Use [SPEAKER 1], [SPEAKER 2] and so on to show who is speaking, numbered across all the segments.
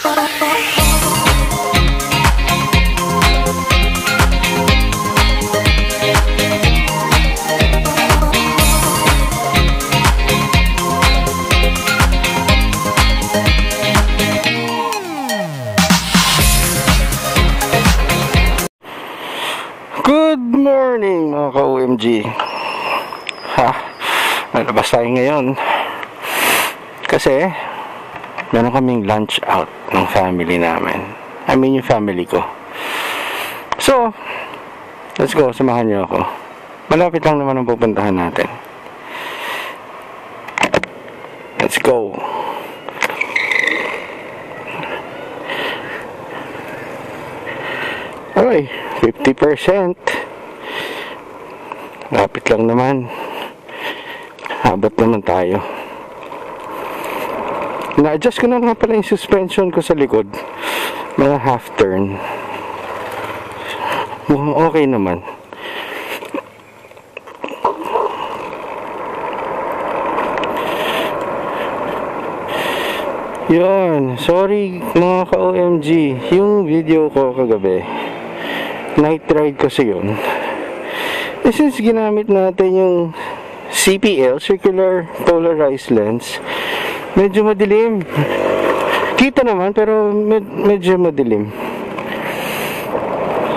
[SPEAKER 1] Good morning mga ka-OMG. Nalabas tayo ngayon kasi meron kaming lunch out ng family namin. I mean yung family ko. So, let's go, samahan niyo ako. Malapit lang naman ang pupuntahan natin. Let's go. Ay, 50%. Lapit lang naman. Habot naman tayo. Na-adjust ko na nga pala yung suspension ko sa likod. Mga half turn. Mukhang okay naman. Yun. Sorry mga ka-OMG. Yung video ko kagabi, night ride kasi yun. Since ginamit natin yung CPL, Circular Polarized Lens, medyo madilim. Kita naman pero medyo madilim.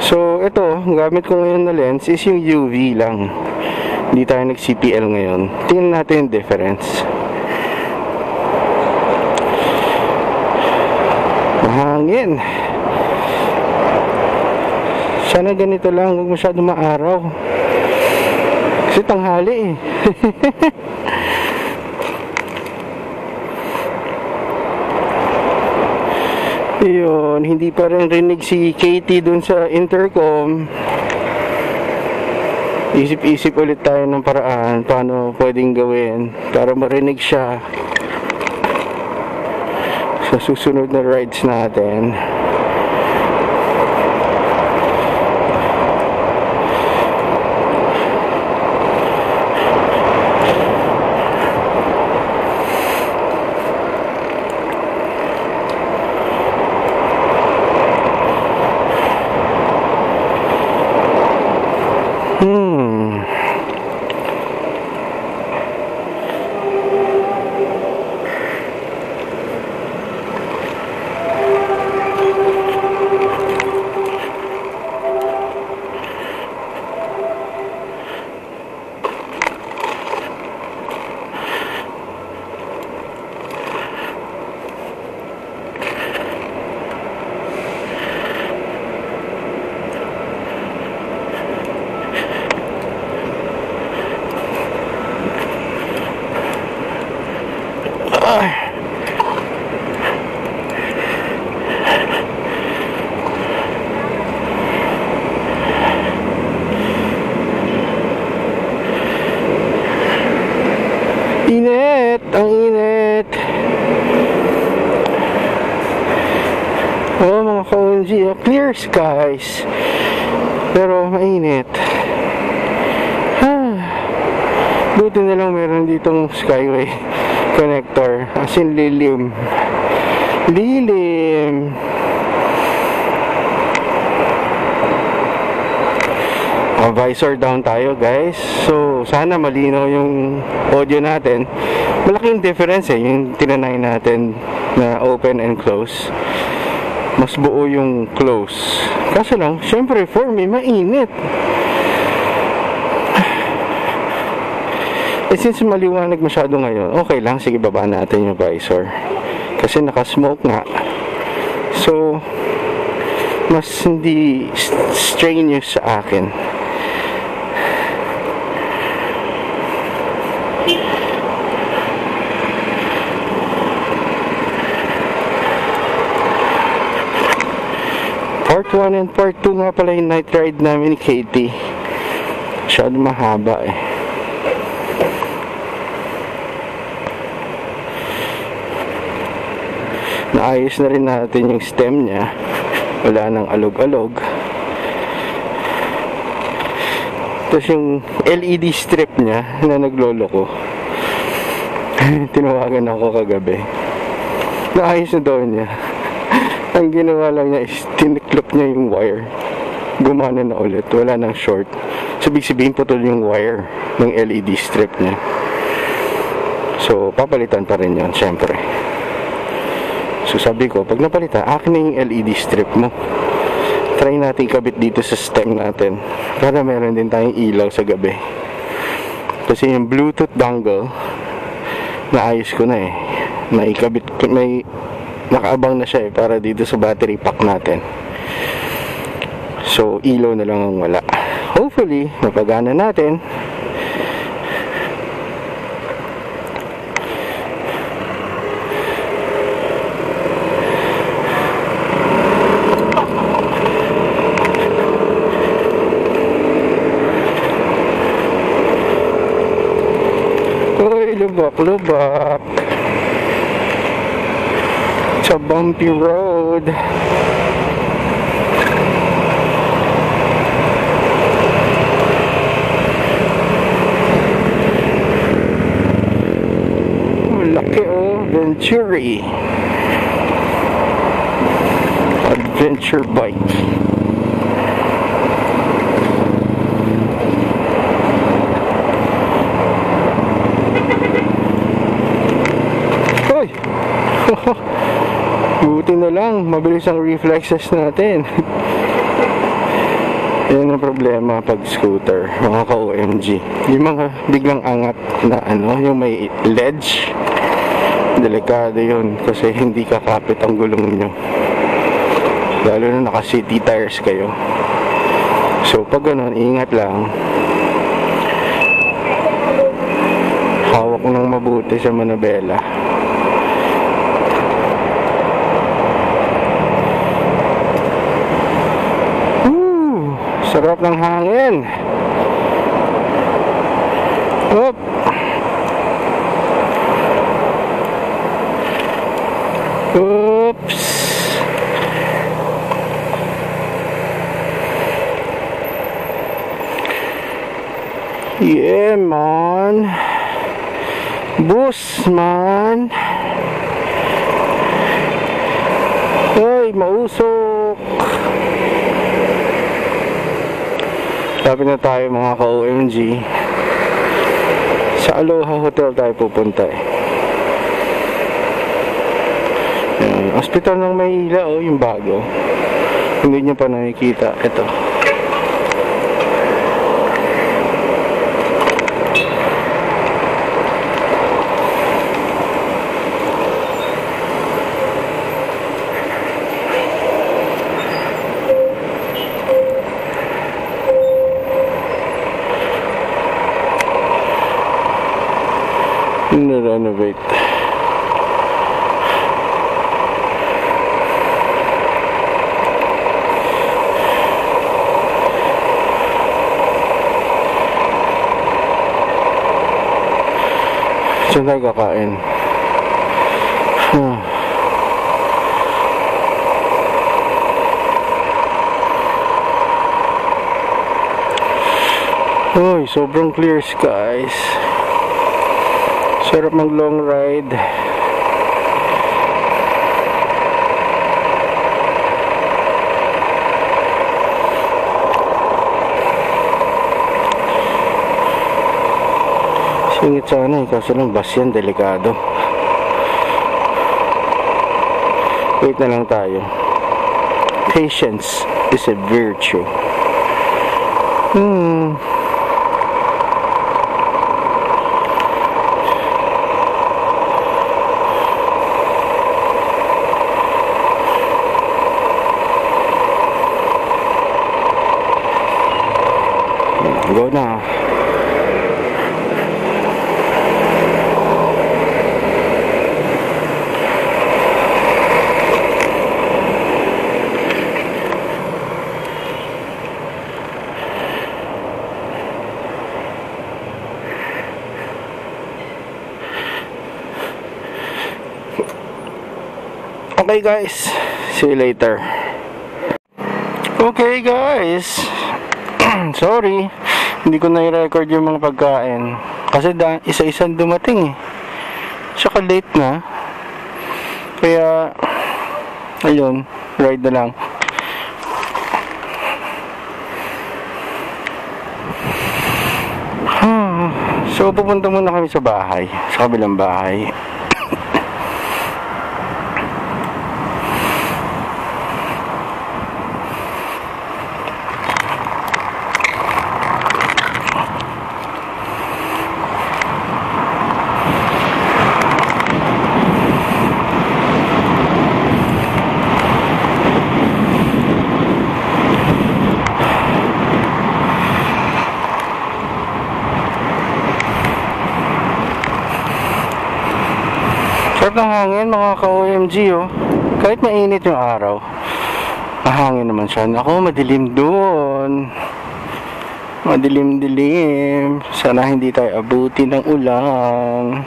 [SPEAKER 1] So ito, gamit ko ngayon na lens is yung UV lang. Hindi tayo nag CPL ngayon. Tingnan natin yung difference. Mahangin. Sana ganito lang, huwag masyado maaraw. Kasi tanghali eh. Yun, hindi pa rin rinig si Katie dun sa intercom. Isip-isip ulit tayo ng paraan paano pwedeng gawin para marinig siya sa susunod na rides natin. Init! Ang init! Oh mga ka-OMG, clear skies pero mainit. Buti na lang meron ditong skyway connector, as in lilim. Visor down tayo guys. So sana malinaw yung audio natin. Malaking difference eh yung tinanay natin na open and close. Mas buo yung close. Kaso lang syempre for me mainit. Since maliwanag masyado ngayon, okay lang, sige baba natin yung visor kasi naka-smoke nga, so mas hindi strenuous sa akin. Part 1 and part 2 nga pala yung night ride namin ni Katie. Masyado mahaba eh. Naayos na rin natin yung stem niya. Wala nang alog-alog. Tapos yung LED strip niya na nagloloko. Tinawagan ako kagabi. Naayos na daw niya. Ang ginawa lang niya is tiniklop niya yung wire. Gumana na ulit. Wala nang short. So, ibig sabihin putol yung wire ng LED strip niya. So, papalitan pa rin yun, syempre. So, sabi ko, pag napalitan, akin na yung LED strip mo. Try natin ikabit dito sa stem natin para meron din tayong ilaw sa gabi. Kasi yung Bluetooth dongle, naayos ko na eh. Naikabit, nakaabang na siya eh, para dito sa battery pack natin. So, ilaw na lang ang wala. Hopefully, mapagana natin. Uy, lubak-lubak. It's a bumpy road. Laki oh, Venturi. Adventure bike. Hoy! Buti na lang, mabilis ang reflexes natin. Yan ang problema pag scooter, mga ka-OMG. Yung mga biglang angat na ano, yung may ledge, delikado yun kasi hindi kakapit ang gulong nyo. Lalo na naka-city tires kayo. So pag ganun, ingat lang. Hawak ng mabuti sa manabela. Sarap ng hangin. Hop. Oops. Yeah, man. Bus, man. Hey, mausok. Lapit na tayo mga ka-OMG. Sa Aloha Hotel tayo pupunta eh. Hospital ng Maynila oh, yung bago. Hindi nyo pa nakikita. Ito. Na-renovate. Saan tayo kakain? Uy, sobrang clear skies. Sarap mag long ride. Singit sana eh, kaso lang bus yan, delikado. Wait na lang tayo. Patience is a virtue. Go na. Okay guys, see you later. Okay guys, sorry, hindi ko na-record yung mga pagkain kasi isa-isang dumating eh. Saka late na, kaya Ayun, ride na lang. So pupunta muna kami sa bahay, sa kabilang bahay. Sarap ng hangin mga ka-OMG oh. Kahit mainit yung araw, mahangin naman siya. Ako, madilim doon. Madilim-dilim. Sana hindi tayo abuti ng ulan.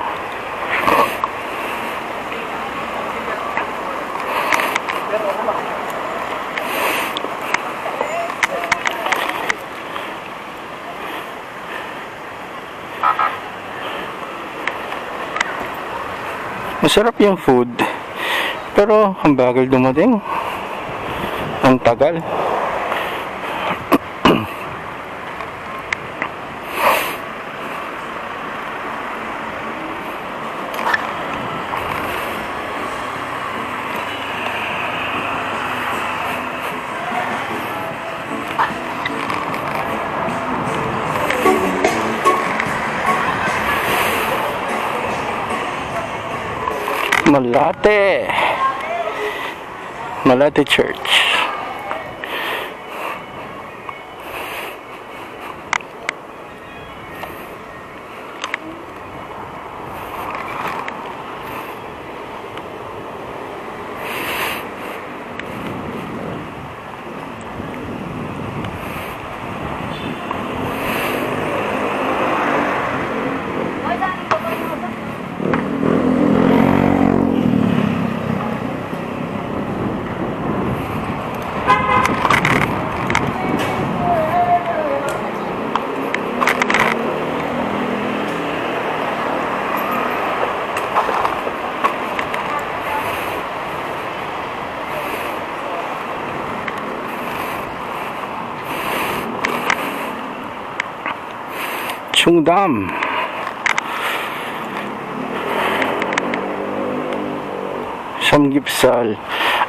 [SPEAKER 1] Masarap yung food, pero ang bagal dumating. Ang tagal. Malate Church. Cheongdam. Samgyeopsal.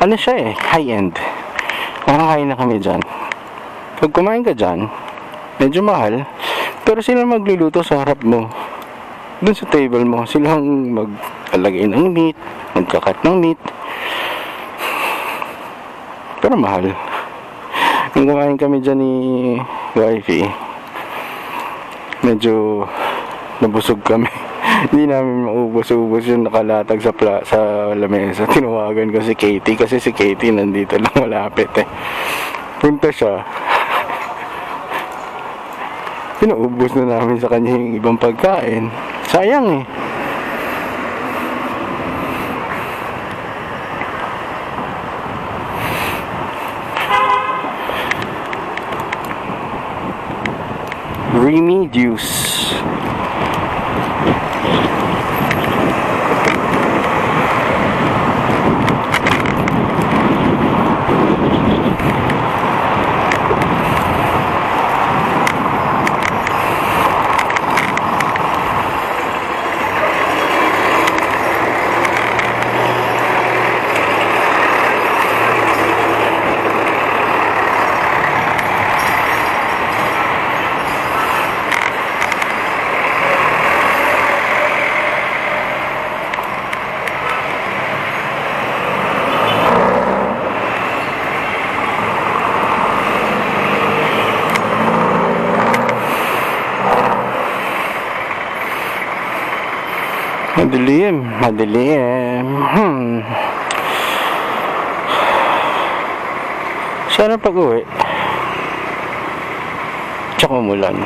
[SPEAKER 1] Ano siya eh, high-end. Nakakain na kami dyan. Pag kumain ka dyan, medyo mahal, pero sila magluluto sa harap mo. Dun sa table mo, silang mag-alagay ng meat, magkakat ng meat. Pero mahal. Nung kumain kami dyan ni wifey, medyo nabusog kami. Hindi namin maubos-ubos yung nakalatag sa lamesa. Tinawagan ko si Katie kasi si Katie nandito lang malapit eh. Punta siya. Pinaubos na namin sa kanya yung ibang pagkain. Sayang eh. Creamy juice. Madilim. Sana pag-uwi tsaka umulan.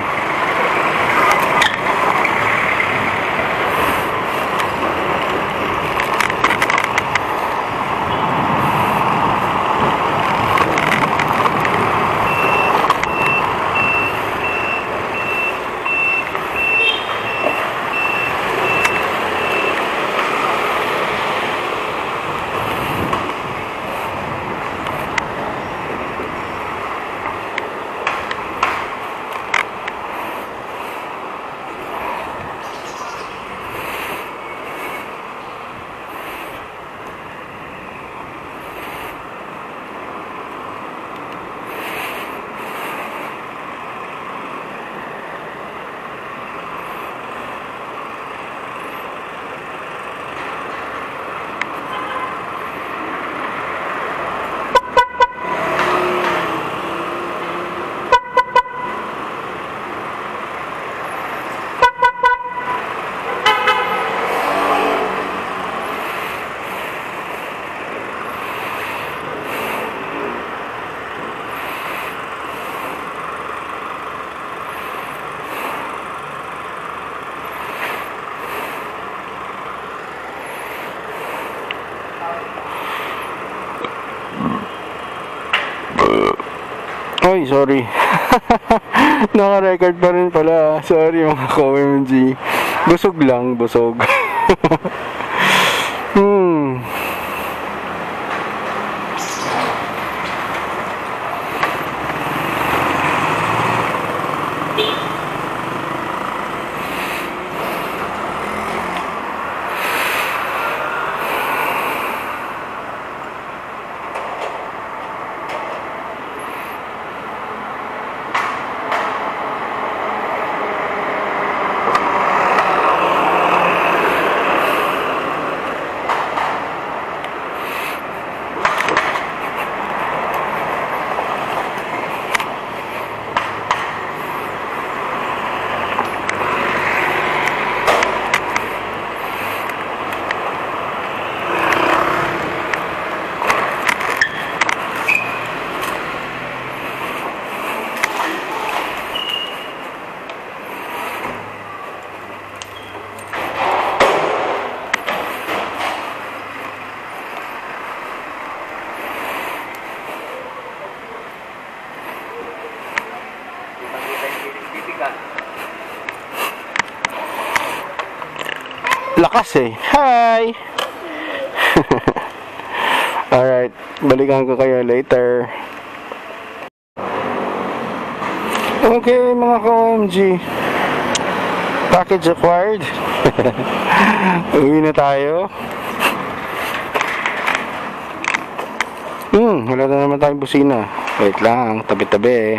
[SPEAKER 1] Oy, sorry. Naka-record pa rin pala. Sorry mga ka-OMG. Busog lang, busog. Lakas eh. Hi! Alright, balikan ko kayo later. Okay mga ka-OMG, package acquired. Uwi na tayo. Wala na naman tayong busina. Wait lang, tabi-tabi eh.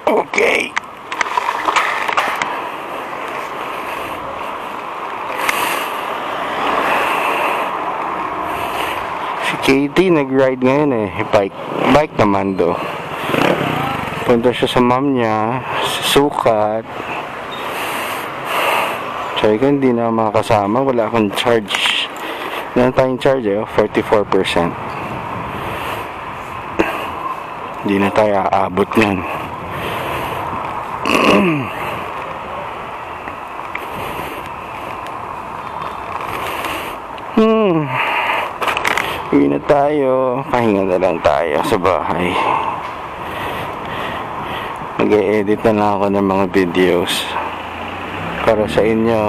[SPEAKER 1] Okay. Si Katie nag-ride ngayon eh. Bike naman do. Punta siya sa mom niya, sa sukat. Sabi ko hindi na makakasama, wala akong charge. Wala tayong charge eh, 44%. Hindi na tayo aabot yan. Uwi na tayo, pahinga na lang tayo sa bahay. Mag-e-edit na lang ako ng mga videos para sa inyo.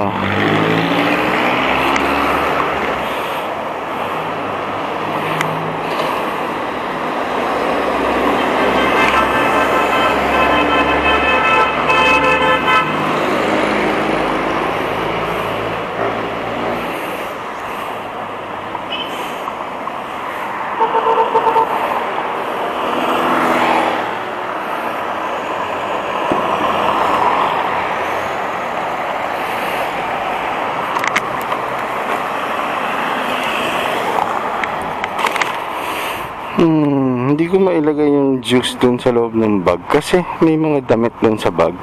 [SPEAKER 1] Hindi ko mailagay yung juice dun sa loob ng bag kasi may mga damit dun sa bag.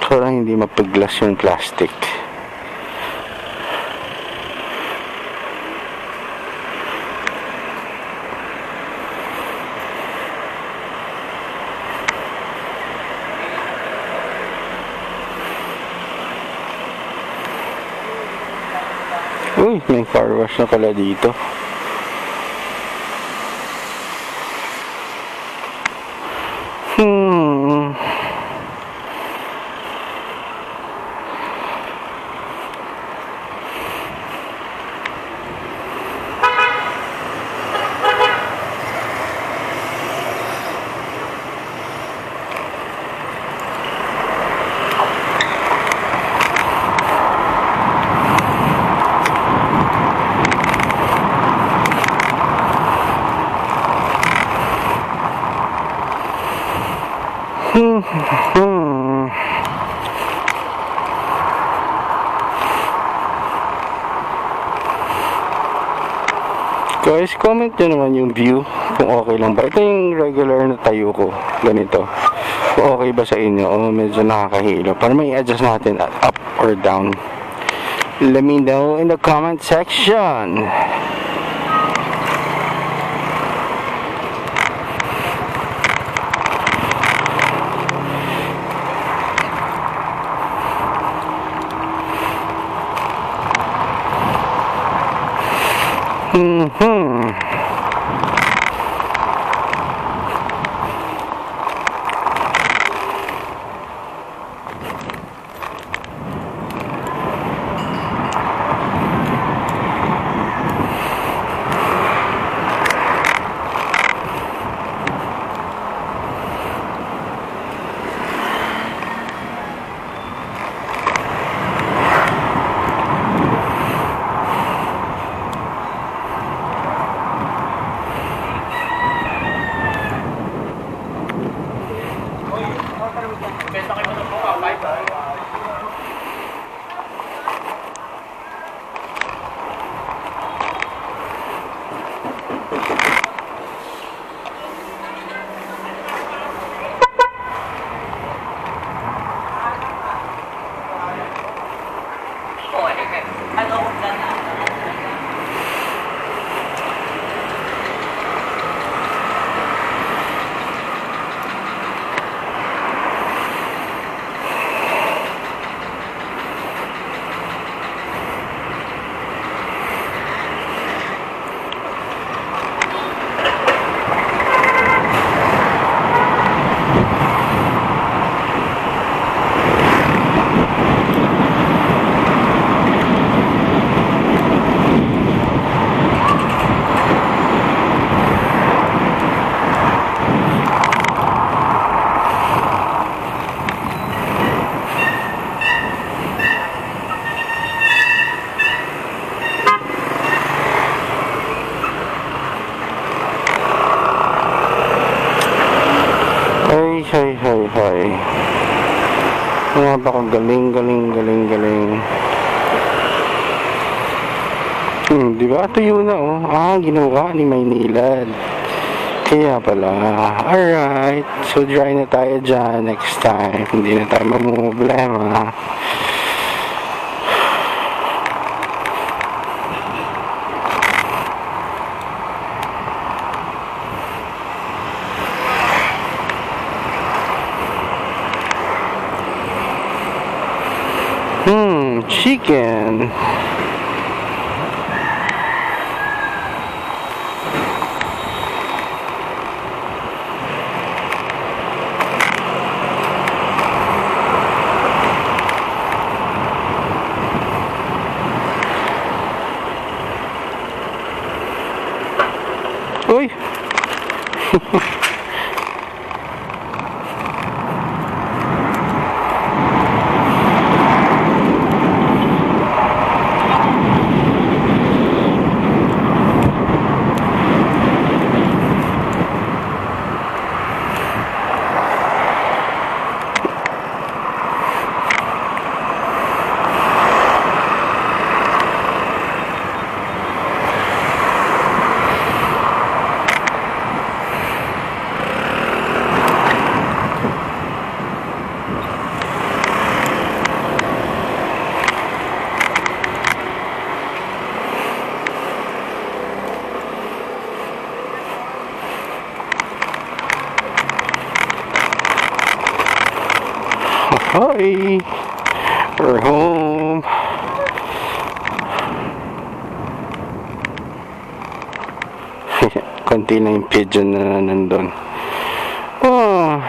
[SPEAKER 1] Parang hindi mapag-glass yung plastic. Uy, may car wash na pala dito. Guys, comment nyo naman yung view kung okay lang ba. Ito yung regular na tayo ko, ganito. Kung okay ba sa inyo o medyo nakakahilo para may adjust natin at up or down. Let me know in the comment section. Mhm. Hay. Mga ba kung galing. Di ba? Tuyo na oh. Ginawa ni Maynilad. Kaya pala. Alright. So dry na tayo dyan next time. Hindi na tayo mamumblema. Chicken. Uy. Hi! We're home! Konti na yung pigeon na nandun. Oh!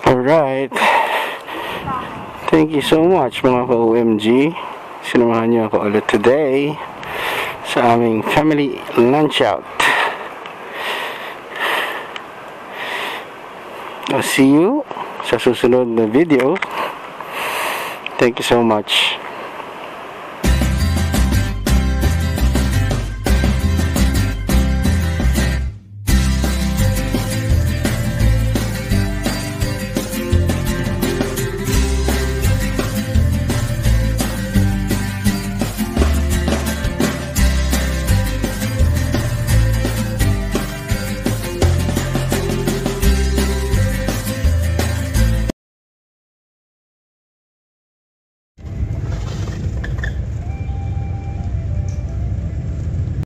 [SPEAKER 1] Alright. Thank you so much mga ka-OMG. Sinamahan niyo ako ulit today sa aming family lunch out. I'll see you sa susunod na video. Thank you so much.